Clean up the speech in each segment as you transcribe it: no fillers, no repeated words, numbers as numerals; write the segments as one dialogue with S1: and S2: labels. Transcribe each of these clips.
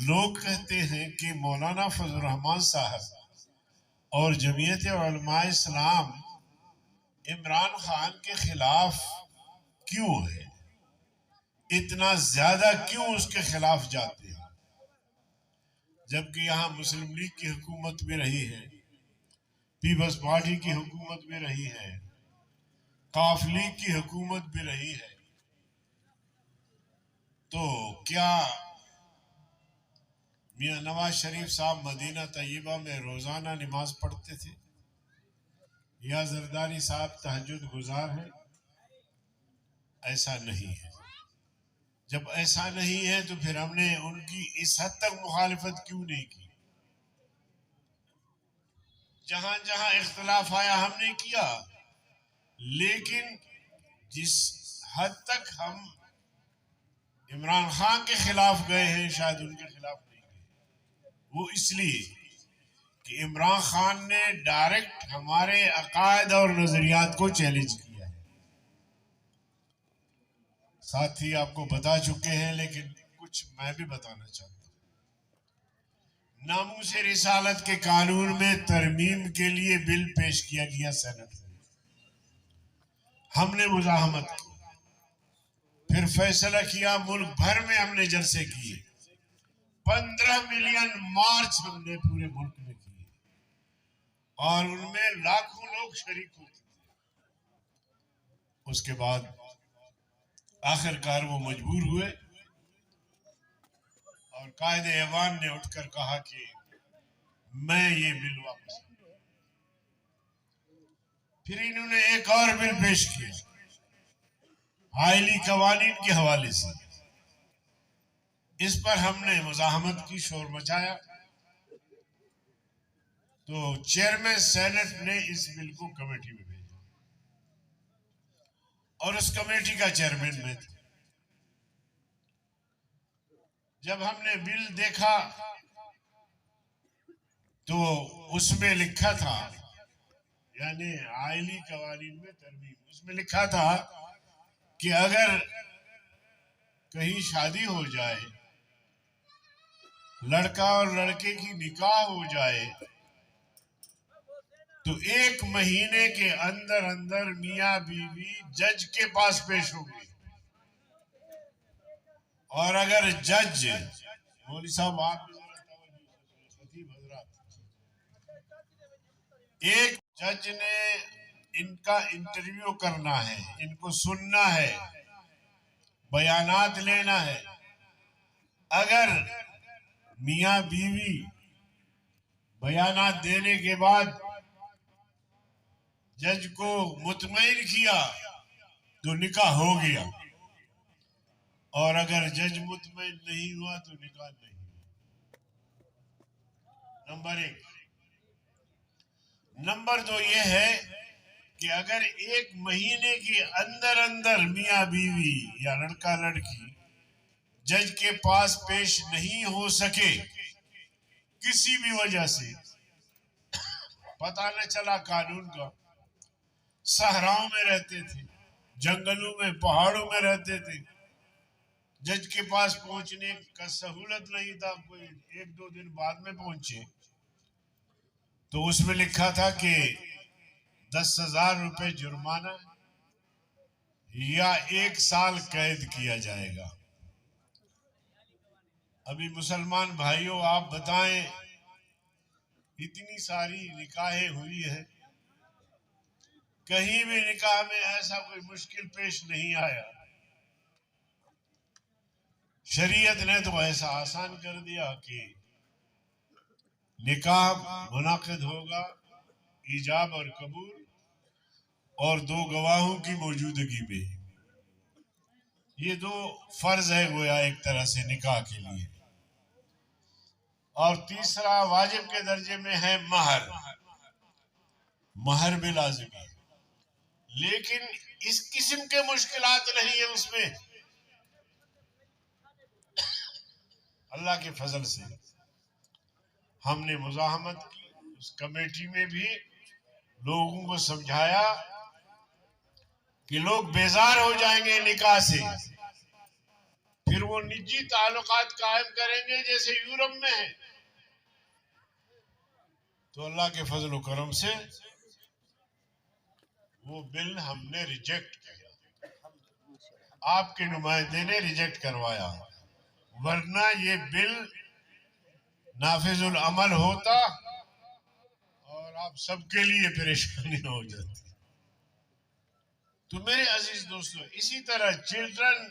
S1: लोग कहते हैं कि मौलाना फजल रहमान साहब और जमीयत उलमा इस्लाम इमरान खान के खिलाफ क्यों है, इतना ज्यादा क्यों उसके खिलाफ जाते हैं, जबकि यहाँ मुस्लिम लीग की हुकूमत भी रही है, पीपल्स पार्टी की हुकूमत भी रही है, काफ लीग की हुकूमत भी रही है। तो क्या मियां नवाज शरीफ साहब मदीना तैयबा में रोजाना नमाज पढ़ते थे, या जरदारी साहब तहज्जुद गुजार है? ऐसा नहीं है। जब ऐसा नहीं है तो फिर हमने उनकी इस हद तक मुखालिफत क्यों नहीं की? जहां जहां इख्तिलाफ आया हमने किया, लेकिन जिस हद तक हम इमरान खान के खिलाफ गए हैं शायद उनके खिलाफ नहीं गए। वो इसलिए कि इमरान खान ने डायरेक्ट हमारे अकायद और नजरियात को चैलेंज किया है। साथी आपको बता चुके हैं, लेकिन कुछ मैं भी बताना चाहता हूँ। नामूस रिसालत के कानून में तरमीम के लिए बिल पेश किया गया सेनेट में, हमने मुजाहमत की, फिर फैसला किया, मुल्क भर में हमने जलसे किए, 15 मिलियन मार्च हमने पूरे मुल्क में किए और उनमें लाखों लोग शरीक होते थे। उसके बाद आखिरकार वो मजबूर हुए और कायदे ऐवान ने उठकर कहा कि मैं ये बिल वापस। फिर इन्होंने एक और बिल पेश किया आइली कवानीन के हवाले से। इस पर हमने मुजाहमत की, शोर मचाया, तो चेयरमैन सेनेट ने इस बिल को कमेटी में भेजा और उस कमेटी का चेयरमैन मैं था। जब हमने बिल देखा तो उसमें लिखा था, यानी आइली कवानीन में तरमीम, उसमें लिखा था कि अगर कहीं शादी हो जाए, लड़का और लड़के की निकाह हो जाए, तो 1 महीने के अंदर अंदर मियां बीवी जज के पास पेश होंगे। और अगर जज, मौलवी साहब आप एक जज ने इनका इंटरव्यू करना है, इनको सुनना है, बयानात लेना है। अगर मियां बीवी बयानात देने के बाद जज को मुतमईन किया तो निकाह हो गया, और अगर जज मुतमईन नहीं हुआ तो निकाह नहीं। नंबर 1। नंबर 2 ये है कि अगर 1 महीने के अंदर अंदर मियां बीवी या लड़का लड़की जज के पास पेश नहीं हो सके, किसी भी वजह से, पता न चला कानून का, सहराओं में रहते थे, जंगलों में, पहाड़ों में रहते थे, जज के पास पहुंचने का सहूलत नहीं था, कोई 1-2 दिन बाद में पहुंचे, तो उसमें लिखा था कि 10,000 रुपए जुर्माना या 1 साल कैद किया जाएगा। अभी मुसलमान भाइयों आप बताएं, इतनी सारी निकाहें हुई है, कहीं भी निकाह में ऐसा कोई मुश्किल पेश नहीं आया। शरीयत ने तो ऐसा आसान कर दिया कि निकाह मुनाकिद होगा ईजाब और कबूल और 2 गवाहों की मौजूदगी में। ये 2 फर्ज है गोया एक तरह से निकाह के लिए। और तीसरा वाजिब के दर्जे में है महर। महर भी लाजिमी है, लेकिन इस किस्म के मुश्किलात नहीं है उसमें। अल्लाह के फजल से हमने मुजाहमत की, उस कमेटी में भी लोगों को समझाया कि लोग बेजार हो जाएंगे निकाह से, फिर वो निजी ताल्लुकात कायम करेंगे जैसे यूरोप में है। तो अल्लाह के फजल व करम से वो बिल हमने रिजेक्ट किया, आपके नुमाइंदे ने रिजेक्ट करवाया, वरना ये बिल नाफिजुल अमल होता और आप सबके लिए परेशानी हो जाती। तो मेरे अजीज दोस्तों, इसी तरह चिल्ड्रन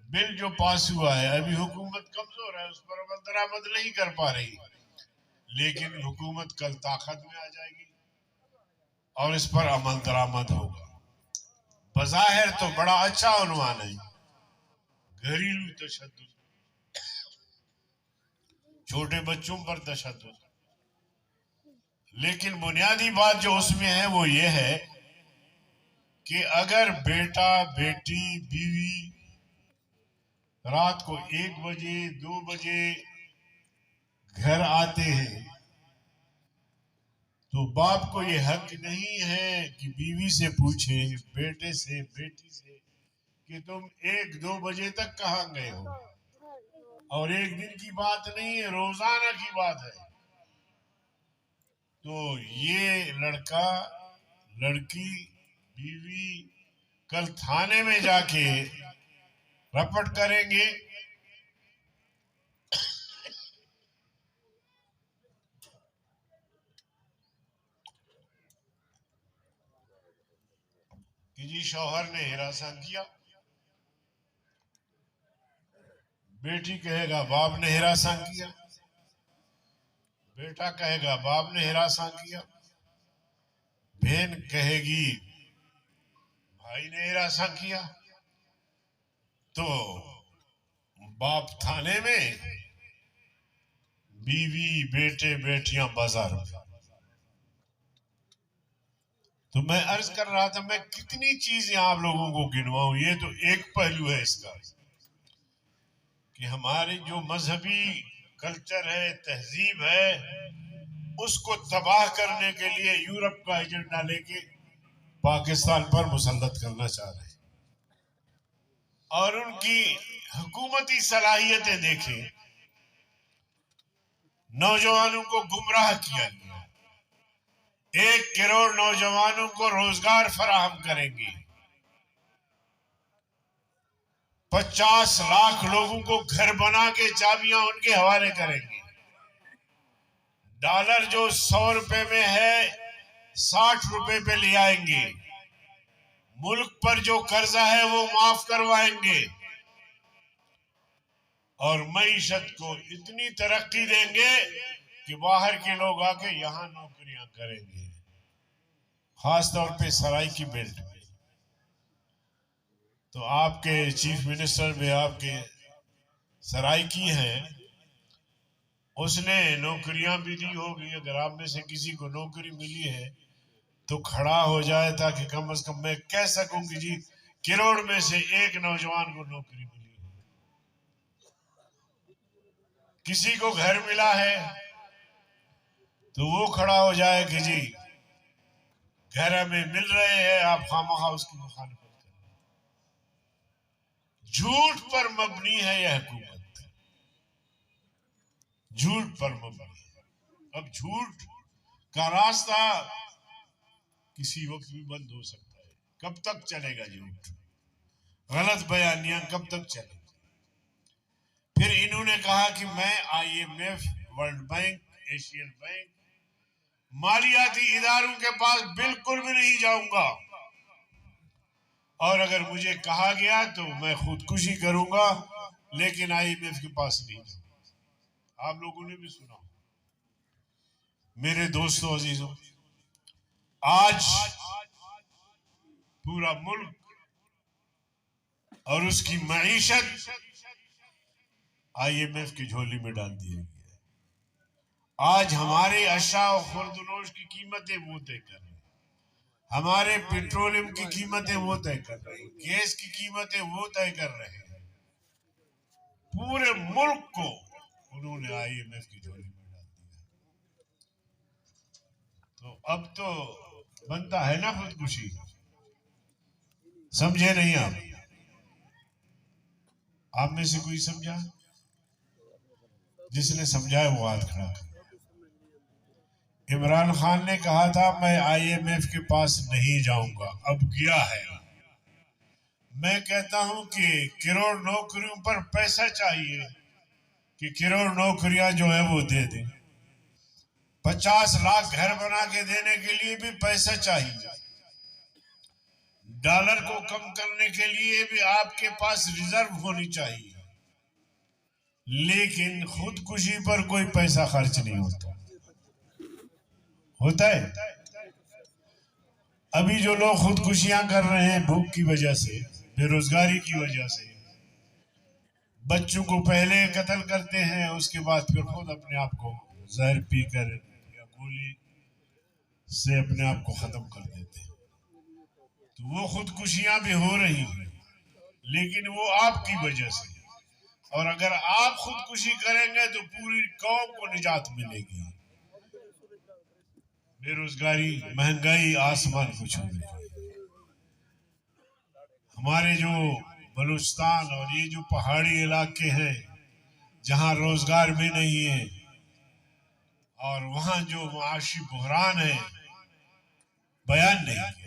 S1: बिल जो पास हुआ है, अभी हुकूमत कमजोर है, उस पर अमल दरामद नहीं कर पा रही, लेकिन हुकूमत कल ताकत में आ जाएगी और इस पर अमल दरामद होगा। बज़ाहिर तो बड़ा अच्छा उन्वान है, घरेलू तशद्दुद, छोटे बच्चों पर तशद्दुद, लेकिन बुनियादी बात जो उसमें है वो ये है कि अगर बेटा बेटी बीवी रात को 1 बजे 2 बजे घर आते हैं तो बाप को ये हक नहीं है कि बीवी से पूछे, बेटे से बेटी से, कि तुम 1-2 बजे तक कहाँ गए हो। और एक दिन की बात नहीं है, रोजाना की बात है। तो ये लड़का लड़की बीवी कल थाने में जाके रपट करेंगे कि जी शौहर ने हिरासत किया, बेटी कहेगा बाप ने हिरासत किया, बेटा कहेगा बाप ने हिरासत किया, बहन कहेगी भाई ने हिरासत किया। तो बाप थाने में, बीवी बेटे बेटियां बाजार में। तो मैं अर्ज कर रहा था, मैं कितनी चीजें आप लोगों को गिनवाऊं, ये तो एक पहलू है इसका कि हमारी जो मजहबी कल्चर है, तहजीब है, उसको तबाह करने के लिए यूरोप का एजेंडा लेके पाकिस्तान पर मुसल्लत करना चाह रहे हैं। और उनकी हुकूमती सलाहियतें देखें, नौजवानों को गुमराह किया गया, 1 करोड़ नौजवानों को रोजगार फराहम करेंगे, 50 लाख लोगों को घर बना के चाबियां उनके हवाले करेंगे, डॉलर जो 100 रुपए में है 60 रुपए पे ले आएंगे, मुल्क पर जो कर्जा है वो माफ करवाएंगे और मईशत को इतनी तरक्की देंगे कि बाहर के लोग आके यहाँ नौकरियां करेंगे, खासतौर पे सराइकी बेल्ट में। तो आपके चीफ मिनिस्टर में आपके सराइकी हैं, उसने नौकरियां भी दी होगी। अगर आप में से किसी को नौकरी मिली है तो खड़ा हो जाए ताकि कम से कम मैं कह सकूं कि जी करोड़ में से 1 नौजवान को नौकरी मिली है। किसी को घर मिला है तो वो खड़ा हो जाए कि जी घर हमें मिल रहे हैं, आप खामखा उसकी मुखालफत करें। झूठ पर मबनी है यह हुकूमत, झूठ पर मबनी है। अब झूठ का रास्ता किसी वक्त भी बंद हो सकता है। कब तक चलेगा झूठ, गलत बयानियां कब तक चलेगी? फिर इन्होंने कहा कि मैं IMF, world bank, Asian bank, मालियाती इदारों के पास बिल्कुल भी नहीं जाऊंगा और अगर मुझे कहा गया तो मैं खुदकुशी करूंगा, लेकिन IMF के पास नहीं जाऊंगा। आप लोगों ने भी सुना। मेरे दोस्तों अजीजों, आज पूरा मुल्क और उसकी मईशत IMF की झोली में डाल दी गई है। आज हमारे अशा और खुर्दनोश की कीमतें वो तय कर रहे हैं, हमारे पेट्रोलियम की कीमतें वो तय कर रहे हैं, गैस की कीमतें वो तय कर रहे हैं। पूरे मुल्क को उन्होंने IMF की झोली में डाल दिया। तो अब तो बनता है ना खुदकुशी, समझे नहीं आप? आप में से कोई समझा? जिसने समझा है वो हाथ खड़ा कर। इमरान खान ने कहा था मैं IMF के पास नहीं जाऊंगा, अब गया है। मैं कहता हूं कि करोड़ नौकरियों पर पैसा चाहिए कि करोड़ नौकरियां जो है वो दे दें। 50 लाख घर बना के देने के लिए भी पैसा चाहिए। डॉलर को कम करने के लिए भी आपके पास रिजर्व होनी चाहिए। लेकिन खुदकुशी पर कोई पैसा खर्च नहीं होता। होता है? अभी जो लोग खुदकुशियां कर रहे हैं भूख की वजह से, बेरोजगारी की वजह से, बच्चों को पहले कत्ल करते हैं, उसके बाद फिर खुद अपने आप को जहर पीकर या गोली से अपने आप को खत्म कर देते हैं। तो वो खुदकुशियां भी हो रही हैं, लेकिन वो आपकी वजह से। और अगर आप खुदकुशी करेंगे तो पूरी कौम को निजात मिलेगी। बेरोजगारी, महंगाई आसमान को छू रही है। हमारे जो बलूचिस्तान और ये जो पहाड़ी इलाके हैं जहां रोजगार भी नहीं है और वहां जो माशी बहरान है, बयान नहीं है।